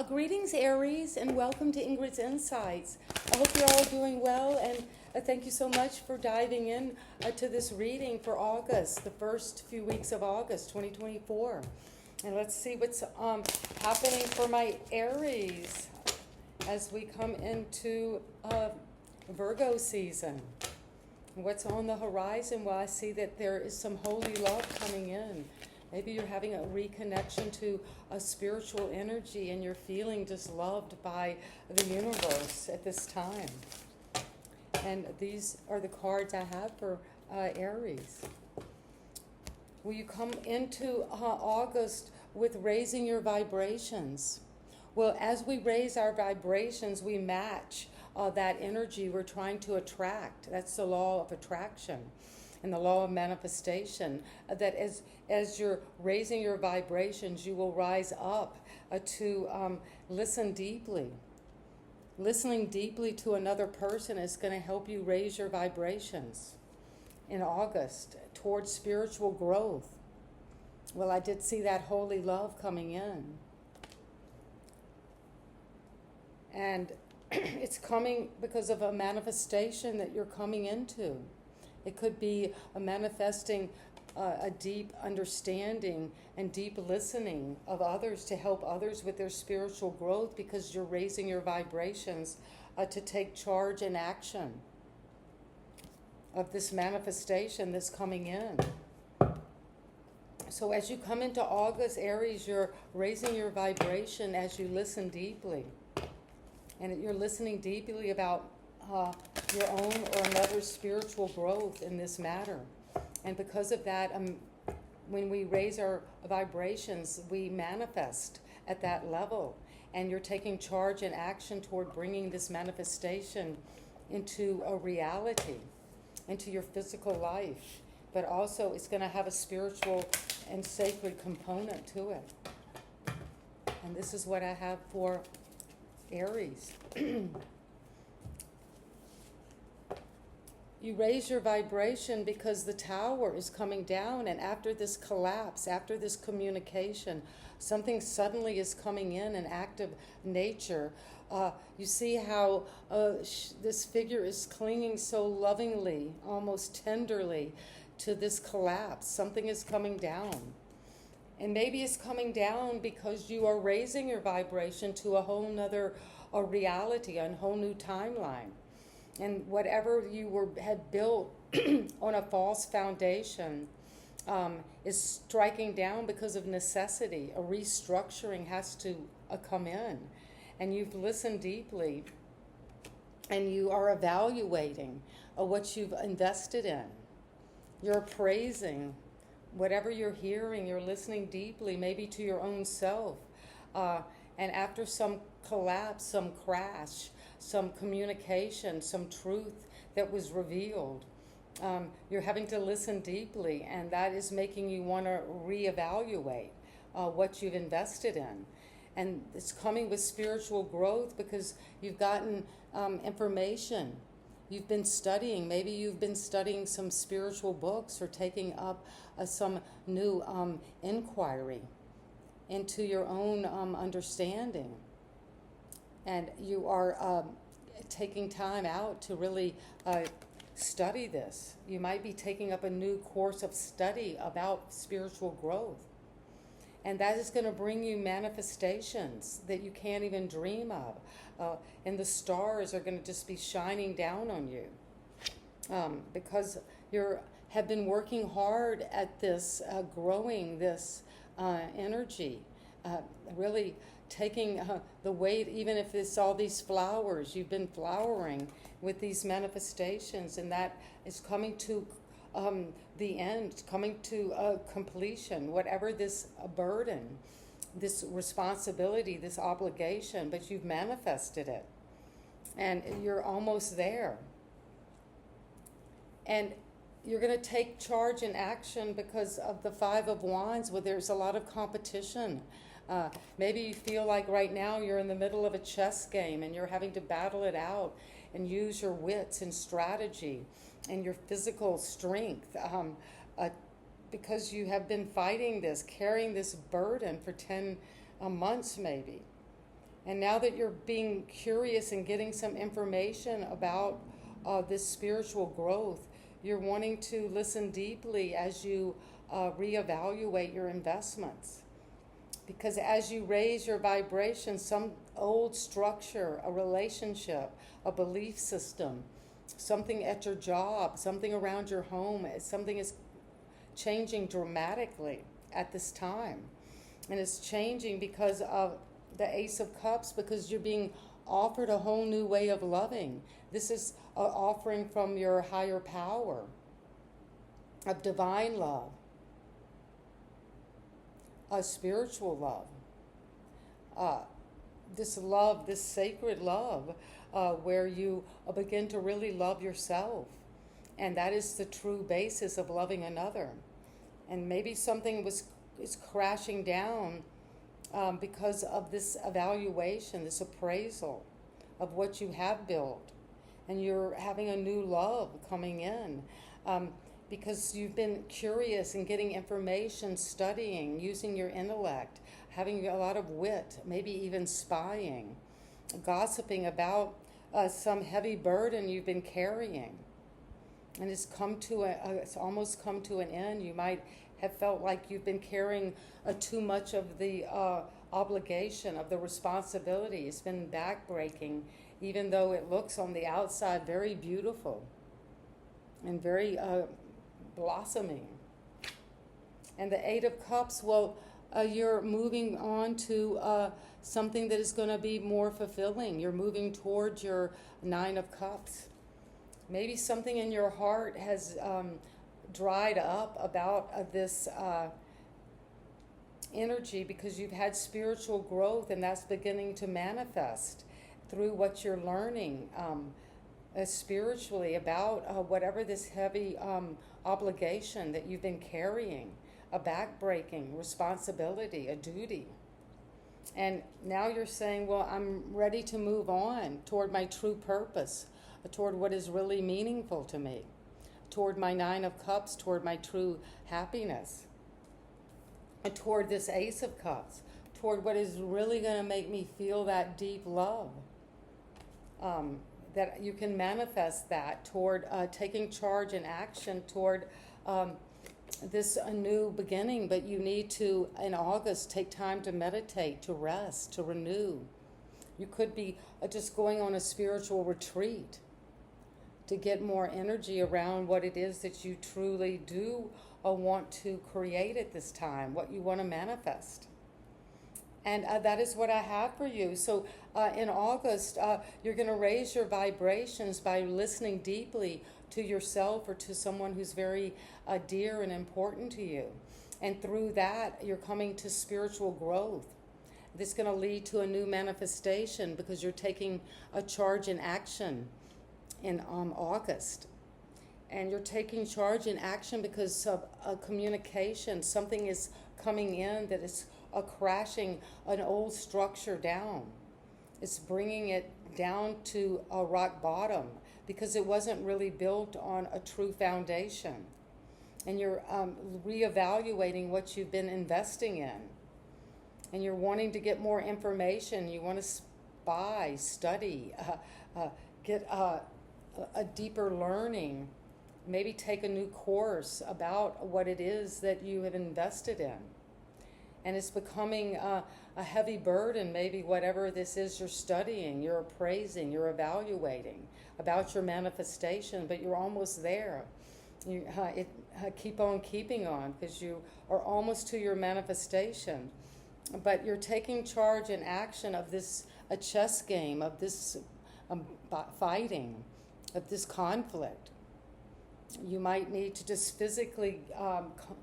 Greetings, Aries, and welcome to Ingrid's Insights. I hope you're all doing well, and thank you so much for diving in to this reading for August, the first few weeks of August 2024. And let's see what's happening for my Aries as we come into Virgo season. What's on the horizon? Well, I see that there is some holy love coming in. Maybe you're having a reconnection to a spiritual energy and you're feeling just loved by the universe at this time. And these are the cards I have for Aries. Will you come into August with raising your vibrations? Well, as we raise our vibrations, we match that energy we're trying to attract. That's the law of attraction and the law of manifestation, that as you're raising your vibrations, you will rise up to listen deeply. Listening deeply to another person is going to help you raise your vibrations in August towards spiritual growth. Well, I did see that holy love coming in. And it's coming because of a manifestation that you're coming into. It could be a manifesting a deep understanding and deep listening of others to help others with their spiritual growth because you're raising your vibrations to take charge and action of this manifestation that's coming in. So as you come into August, Aries, you're raising your vibration as you listen deeply. And you're listening deeply about your own or another's spiritual growth in this matter. And because of that, when we raise our vibrations, we manifest at that level. And you're taking charge and action toward bringing this manifestation into a reality, into your physical life. But also it's going to have a spiritual and sacred component to it. And this is what I have for Aries. You raise your vibration because the tower is coming down, and after this collapse, after this communication, something suddenly is coming in, an act of nature. You see how this figure is clinging so lovingly, almost tenderly, to this collapse. Something is coming down. And maybe it's coming down because you are raising your vibration to a whole nother reality, a whole new timeline. And whatever you had built on a false foundation is striking down because of necessity. A restructuring has to come in. And you've listened deeply and you are evaluating what you've invested in. You're appraising whatever you're hearing, you're listening deeply, maybe to your own self. And after some collapse, some crash, some communication, some truth that was revealed, you're having to listen deeply, and that is making you want to reevaluate what you've invested in. And it's coming with spiritual growth because you've gotten information. You've been studying. Maybe you've been studying some spiritual books or taking up some new inquiry into your own understanding. And you are taking time out to really study this. You might be taking up a new course of study about spiritual growth. And that is going to bring you manifestations that you can't even dream of. And the stars are going to just be shining down on you. Because you have been working hard at this, growing this energy, really taking the weight, even if it's all these flowers, you've been flowering with these manifestations, and that is coming to the end, coming to completion, whatever this burden, this responsibility, this obligation, but you've manifested it, and you're almost there. And you're going to take charge and action because of the Five of Wands, where there's a lot of competition. Maybe you feel like right now you're in the middle of a chess game and you're having to battle it out and use your wits and strategy and your physical strength because you have been fighting this, carrying this burden for 10 months maybe. And now that you're being curious and getting some information about this spiritual growth, you're wanting to listen deeply as you reevaluate your investments. Because as you raise your vibration, some old structure, a relationship, a belief system, something at your job, something around your home, something is changing dramatically at this time. And it's changing because of the Ace of Cups, because you're being offered a whole new way of loving. This is an offering from your higher power of divine love, a spiritual love, this love, this sacred love, where you begin to really love yourself. And that is the true basis of loving another. And maybe something is crashing down because of this evaluation, this appraisal of what you have built. And you're having a new love coming in because you've been curious and getting information, studying, using your intellect, having a lot of wit, maybe even spying, gossiping about some heavy burden you've been carrying. And it's almost come to an end. You might have felt like you've been carrying too much of the obligation, of the responsibility. It's been backbreaking, even though it looks on the outside very beautiful and very blossoming. And the Eight of Cups, well, you're moving on to something that is going to be more fulfilling. You're moving towards your Nine of Cups. Maybe something in your heart has dried up about this energy because you've had spiritual growth, and that's beginning to manifest through what you're learning spiritually about whatever this heavy obligation that you've been carrying, a backbreaking responsibility, a duty. And now you're saying, well, I'm ready to move on toward my true purpose, toward what is really meaningful to me, toward my Nine of Cups, toward my true happiness, toward this Ace of Cups, toward what is really going to make me feel that deep love, that you can manifest that toward taking charge and action toward this a new beginning. But you need to, in August, take time to meditate, to rest, to renew. You could be just going on a spiritual retreat to get more energy around what it is that you truly do want to create at this time, what you want to manifest. And that is what I have for you. So in August, you're going to raise your vibrations by listening deeply to yourself or to someone who's very dear and important to you. And through that, you're coming to spiritual growth. This is going to lead to a new manifestation because you're taking a charge in action in August. And you're taking charge in action because of a communication. Something is coming in that is crashing an old structure down. It's bringing it down to a rock bottom because it wasn't really built on a true foundation. And you're reevaluating what you've been investing in. And you're wanting to get more information. You want to spy, study, get a deeper learning, maybe take a new course about what it is that you have invested in. And it's becoming a heavy burden, maybe whatever this is you're studying, you're appraising, you're evaluating about your manifestation, but you're almost there. You keep on keeping on because you are almost to your manifestation. But you're taking charge and action of this a chess game, of this fighting, of this conflict. You might need to just physically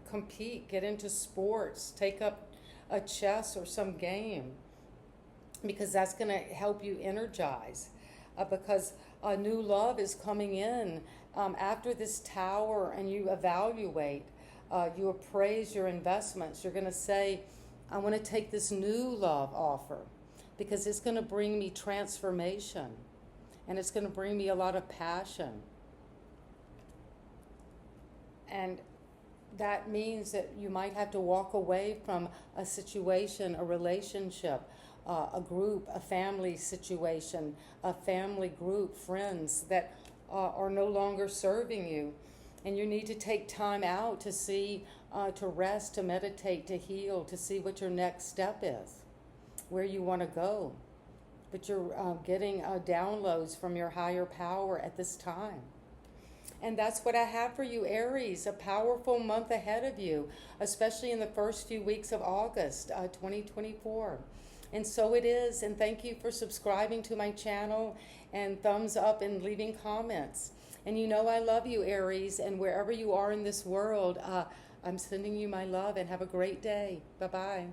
compete, get into sports, take up a chess or some game, because that's going to help you energize. Because a new love is coming in after this tower, and you evaluate, you appraise your investments. You're going to say, I want to take this new love offer because it's going to bring me transformation, and it's going to bring me a lot of passion. And that means that you might have to walk away from a situation, a relationship, a group, a family situation, a family group, friends that are no longer serving you. And you need to take time out to see, to rest, to meditate, to heal, to see what your next step is, where you want to go. But you're getting downloads from your higher power at this time. And that's what I have for you, Aries, a powerful month ahead of you, especially in the first few weeks of August 2024. And so it is, and thank you for subscribing to my channel and thumbs up and leaving comments. And you know I love you, Aries, and wherever you are in this world, I'm sending you my love, and have a great day. Bye-bye.